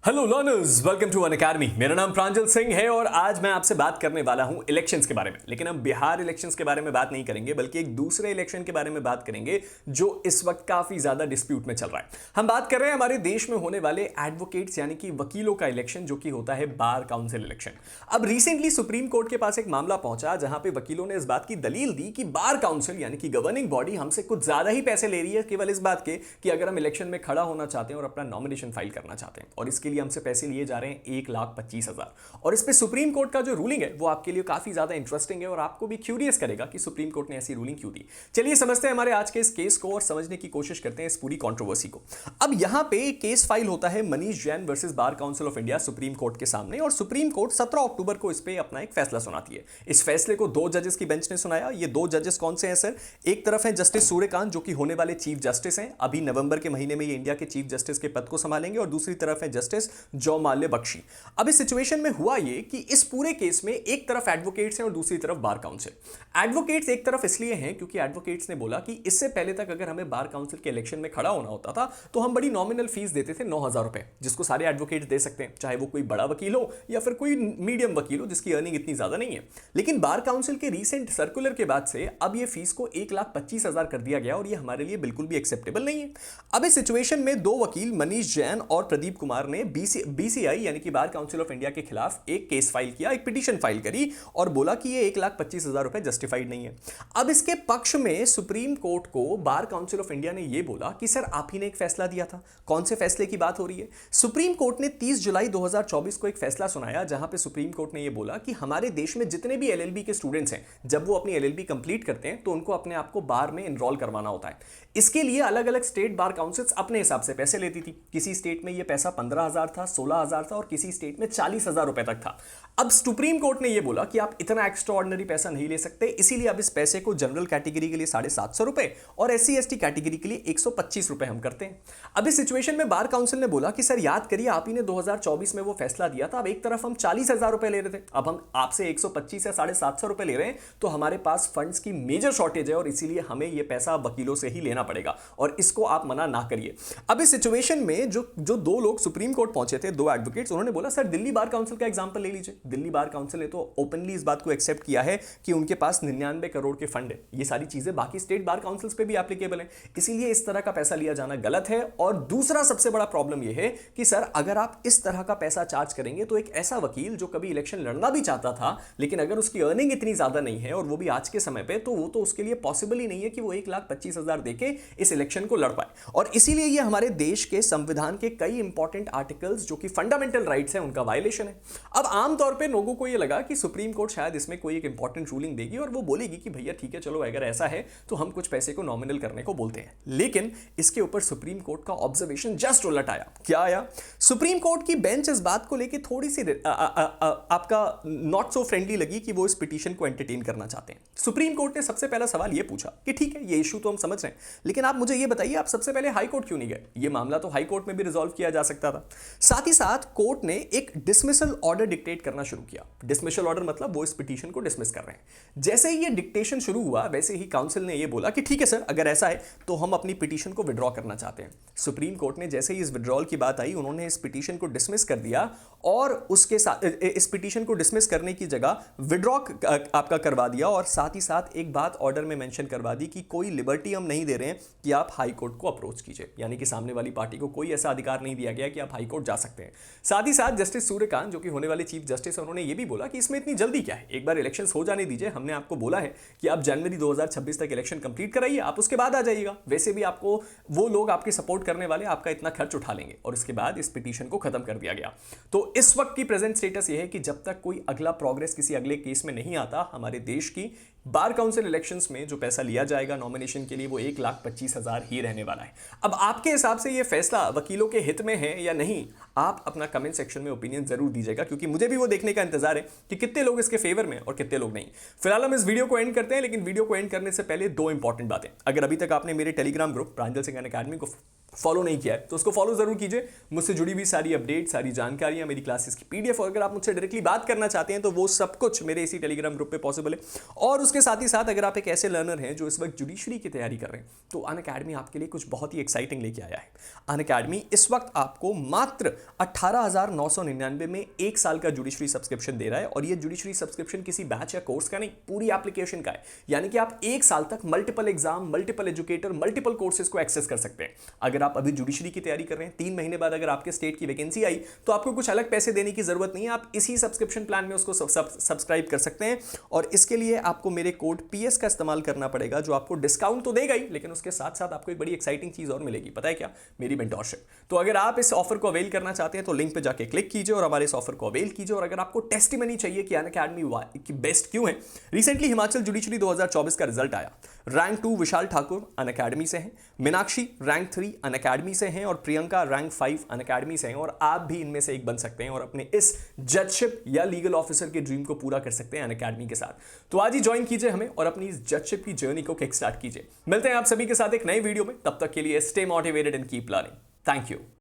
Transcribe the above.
Hello learners, welcome to Unacademy. मेरा नाम प्रांजल सिंह है और आज मैं आपसे बात करने वाला हूं इलेक्शंस के बारे में। लेकिन हम बिहार इलेक्शंस के बारे में बात नहीं करेंगे, बल्कि एक दूसरे इलेक्शन के बारे में बात करेंगे जो इस वक्त काफी ज्यादा डिस्प्यूट में चल रहा है। हम बात कर रहे हैं हमारे देश में होने वाले एडवोकेट्स यानी कि वकीलों का इलेक्शन, जो कि होता है बार काउंसिल इलेक्शन। अब रिसेंटली सुप्रीम कोर्ट के पास एक मामला पहुंचा जहां पे वकीलों ने इस बात की दलील दी कि बार काउंसिल यानी कि गवर्निंग बॉडी हमसे कुछ ज्यादा ही पैसे ले रही है, केवल इस बात के कि अगर हम इलेक्शन में खड़ा होना चाहते हैं और अपना नॉमिनेशन फाइल करना चाहते हैं, और इसके लिए हमसे पैसे लिए जा रहे हैं 1,25,000। और इस पे सुप्रीम कोर्ट का जो रूलिंग है वो आपके लिए काफी ज्यादा इंटरेस्टिंग है और आपको भी क्यूरियस करेगा कि सुप्रीम कोर्ट ने ऐसी रूलिंग क्यों दी। चलिए समझते हैं हमारे आज के इस केस को और समझने की कोशिश करते हैं इस पूरी कंट्रोवर्सी को। अब यहां पे केस फाइल होता है Manish Jain versus bar council of India supreme court के सामने, और सुप्रीम कोर्ट 17 अक्टूबर को इस पे अपना एक फैसला सुनाती है। इस फैसले को 2 जजेस की बेंच ने सुनाया। ये 2 जजेस कौन से हैं सर? एक तरफ है जस्टिस सूर्यकांत, जो कि होने वाले चीफ जस्टिस हैं, अभी नवंबर के महीने में ये इंडिया के चीफ जस्टिस के पद को संभालेंगे, और दूसरी तरफ है जस्टिस जयमाल्या बख्शी। अब इस सिचुएशन में हुआ ये कि इस पूरे केस में एक तरफ एडवोकेट्स हैं और दूसरी तरफ बार काउंसिल। एडवोकेट्स एक तरफ इसलिए हैं क्योंकि एडवोकेट्स ने बोला कि इससे पहले तक अगर हमें बार काउंसिल के इलेक्शन में खड़ा होना होता था तो हम बड़ी नॉमिनल फीस देते थे, 9,000 रुपए, जिसको सारे एडवोकेट्स दे सकते हैं, चाहे वो कोई बड़ा वकील हो या फिर कोई मीडियम वकील हो जिसकी अर्निंग इतनी ज्यादा नहीं है। लेकिन बार काउंसिल के रीसेंट सर्कुलर के बाद से अब ये फीस को 1,25,000 कर दिया गया, और ये हमारे लिए बिल्कुल भी एक्सेप्टेबल नहीं है। अब इस सिचुएशन में 2 वकील मनीष जैन और प्रदीप कुमार ने बीसीआई यानी कि बार काउंसिल ऑफ इंडिया के खिलाफ एक केस फाइल किया, एक पिटीशन फाइल करी और बोला कि ये 1,25,000 रुपए जस्टिफाइड नहीं है। अब इसके पक्ष में सुप्रीम कोर्ट को बार काउंसिल ऑफ इंडिया ने यह बोला कि सर आप ही ने एक फैसला दिया था। कौन से फैसले की बात हो रही है? सुप्रीम कोर्ट ने 30 जुलाई 2024 को एक फैसला सुनाया जहां पे सुप्रीम कोर्ट ने यह बोला कि हमारे देश में जितने भी एलएलबी के स्टूडेंट्स हैं, जब वो अपनी एलएलबी कंप्लीट करते हैं तो उनको अपने आप को बार में एनरोल करवाना होता है। इसके लिए अलग अलग स्टेट बार काउंसिल्स अपने हिसाब से पैसे लेती थी। किसी स्टेट में यह पैसा 15,000 था, 16,000 था, और किसी स्टेट में 40,000 रुपए तक था। अब सुप्रीम कोर्ट ने यह बोला कि आप इतना एक्स्ट्रा ऑर्डिनरी पैसा नहीं ले सकते, इसीलिए अब इस पैसे को जनरल कैटेगरी के लिए 750 रुपए और एससी एसटी कैटेगरी के लिए 125 रुपए हम करते हैं। अब इस सिचुएशन में बार काउंसिल ने बोला कि सर याद करिए, आप ही ने 2024 में वो फैसला दिया था। अब एक तरफ हम 40,000 रुपए ले रहे थे, अब हम आपसे 125 या 750 रुपए ले रहे हैं, तो हमारे पास फंड्स की मेजर शॉर्टेज है और इसीलिए हमें यह पैसा वकीलों से ही लेना पड़ेगा, और इसको आप मना ना करिए। अब इस सिचुएशन में जो 2 लोग सुप्रीम कोर्ट पहुंचे थे, 2 एडवोकेट्स, उन्होंने बोला सर दिल्ली बार काउंसिल का एग्जांपल ले लीजिए। दिल्ली बार काउंसिल ने तो ओपनली इस बात को एक्सेप्ट किया है कि उनके पास 99 करोड़ के फंड है। ये सारी चीजें बाकी स्टेट बार काउंसिल्स पे भी एप्लीकेबल है, इसीलिए इस तरह का पैसा लिया जाना गलत है। और दूसरा सबसे बड़ा प्रॉब्लम यह है कि सर अगर आप इस तरह का पैसा चार्ज करेंगे तो एक ऐसा वकील जो कभी इलेक्शन लड़ना भी चाहता था, लेकिन अगर उसकी अर्निंग इतनी ज्यादा नहीं है और वो भी आज के समय पे, तो वो तो उसके लिए पॉसिबल ही नहीं है कि वो 1,25,000 देके इस इलेक्शन को लड़ पाए। और इसीलिए ये हमारे देश के संविधान के कई इंपॉर्टेंट आर्टिकल्स जो कि फंडामेंटल राइट्स हैं उनका वायलेशन है। अब आमतौर पे लोगों को ये लगा कि सुप्रीम कोर्ट शायद इसमें कोई एक इंपॉर्टेंट रूलिंग देगी और वो बोलेगी कि भैया ठीक है, चलो अगर ऐसा है तो हम कुछ पैसे को नॉमिनल करने को बोलते हैं। लेकिन इसके ऊपर सुप्रीम कोर्ट का ऑब्जर्वेशन जस्ट उलट आया। क्या आया? सुप्रीम कोर्ट की बेंच इस बात को लेकर थोड़ी सी आपका नॉट सो फ्रेंडली लगी कि वो इस पिटीशन को एंटरटेन करना चाहते हैं। सुप्रीम कोर्ट ने सबसे पहला सवाल ये पूछा कि ठीक है, ये इशू तो हम समझ रहे हैं, लेकिन आप मुझे ये बताइए, आप सबसे पहले हाई कोर्ट क्यों नहीं गए? ये मामला तो हाई कोर्ट में भी रिजॉल्व किया जा सकता था। साथ ही साथ कोर्ट ने एक डिसमिसल ऑर्डर डिक्टेट करना शुरू किया। डिसमिसल ऑर्डर मतलब वो इस पिटीशन को डिसमिस कर रहे हैं। जैसे ही ये डिक्टेशन शुरू हुआ, वैसे ही काउंसिल ने ये बोला कि ठीक है सर, अगर ऐसा है तो हम अपनी पिटीशन को विड्रॉ करना चाहते हैं। सुप्रीम कोर्ट ने जैसे ही इस विड्रॉल की बात आई, उन्होंने इस पिटीशन को डिसमिस कर दिया, और उसके साथ इस पिटीशन को डिसमिस करने की जगह विड्रॉ आपका करवा दिया, और साथ ही साथ एक बात ऑर्डर में मेंशन करवा दी कि कोई लिबर्टी हम नहीं दे रहे हैं कि आप हाई कोर्ट को अप्रोच कीजिए, यानी कि सामने वाली पार्टी को कोई ऐसा अधिकार नहीं दिया गया कि आप हाई कोर्ट जा सकते हैं। साथ ही साथ जस्टिस सूर्यकांत, जो कि होने वाले चीफ जस्टिस हैं, उन्होंने ये भी बोला कि इसमें इतनी जल्दी क्या है, एक बार इलेक्शंस हो जाने दीजिए। हमने आपको बोला है कि आप जनवरी 2026 तक इलेक्शन कंप्लीट कराइए, आप उसके बाद आ जाइएगा। वैसे भी आपको वो लोग आपके सपोर्ट करने वाले आपका इतना खर्च उठा लेंगे, और इसके बाद इस पिटीशन को खत्म कर दिया गया। तो इस वक्त की प्रेजेंट स्टेटस यह है कि जब तक कोई अगला प्रोग्रेस किसी अगले केस में नहीं आता, हमारे देश की बार काउंसिल इलेक्शंस में जो पैसा लिया जाएगा नॉमिनेशन के लिए, वो 1,25,000 ही रहने वाला है। अब आपके हिसाब से ये फैसला वकीलों के हित में है या नहीं, आप अपना कमेंट सेक्शन में ओपिनियन जरूर दीजिएगा, क्योंकि मुझे भी वो देखने का इंतजार है कि कितने लोग इसके फेवर में और कितने लोग नहीं। फिलहाल हम इस वीडियो को एंड करते हैं, लेकिन वीडियो को एंड करने से पहले 2 इंपॉर्टेंट बातें। अगर अभी तक आपने मेरे टेलीग्राम ग्रुप प्रांजल सिंह अकेडमी को फॉलो नहीं किया है तो उसको फॉलो जरूर कीजिए। मुझसे जुड़ी हुई सारी अपडेट, सारी जानकारियां, मेरी क्लासेस की पीडीएफ, और अगर आप मुझसे डायरेक्टली बात करना चाहते हैं तो वो सब कुछ मेरे इसी टेलीग्राम ग्रुप पे पॉसिबल है। और उसके साथ ही साथ अगर आप एक ऐसे लर्नर हैं जो इस वक्त जुडिशरी की तैयारी कर रहे हैं तो अनअकैडमी आपके लिए कुछ बहुत ही एक्साइटिंग लेके आया है। अनअकैडमी इस वक्त आपको मात्र 18,999 में 1 साल का जुडिशरी सब्सक्रिप्शन दे रहा है। और ये जुडिशरी सब्सक्रिप्शन किसी बैच या कोर्स का नहीं, पूरी एप्लीकेशन का है। यानी कि आप 1 साल तक multiple exam, multiple educator, multiple courses को एक्सेस कर सकते हैं। अगर आप अभी जुडिशरी की तैयारी कर रहे हैं, 3 महीने बाद अगर आपके स्टेट की वैकेंसी आई तो आपको कुछ अलग पैसे देने की जरूरत नहीं है। आप इसी सब्सक्रिप्शन प्लान में उसको सब्सक्राइब कर सकते हैं। और इसके लिए आपको मेरे कोड PS का इस्तेमाल करना पड़ेगा, जो आपको डिस्काउंट तो देगा ही, लेकिन उसके साथ साथ आपको एक बड़ी एक्साइटिंग चीज और मिलेगी। पता है क्या? मेरी मेंटोरशिप। तो अगर आप इस ऑफर को अवेल करना चाहते हैं तो लिंक पे जाके क्लिक कीजिए और हमारे इस ऑफर को अवेल कीजिए। और अगर आपको टेस्टिमनी चाहिए कि अनअकैडमी की बेस्ट क्यों है, रिसेंटली हिमाचल जुडिशरी 2024 का रिजल्ट आया। रैंक 2 विशाल ठाकुर अनअकैडमी से हैं, मीनाक्षी रैंक 3 अनअकैडमी से हैं और प्रियंका रैंक 5 अनअकैडमी से हैं। और आप भी इनमें से एक बन सकते हैं और अपने इस जजशिप या लीगल ऑफिसर के ड्रीम को पूरा कर सकते हैं अनअकैडमी के साथ। तो आज ही ज्वाइन कीजिए हमें और अपनी इस जजशिप की जर्नी को किक स्टार्ट कीजिए। मिलते हैं आप सभी के साथ एक नए वीडियो में, तब तक के लिए stay motivated and keep learning. Thank you.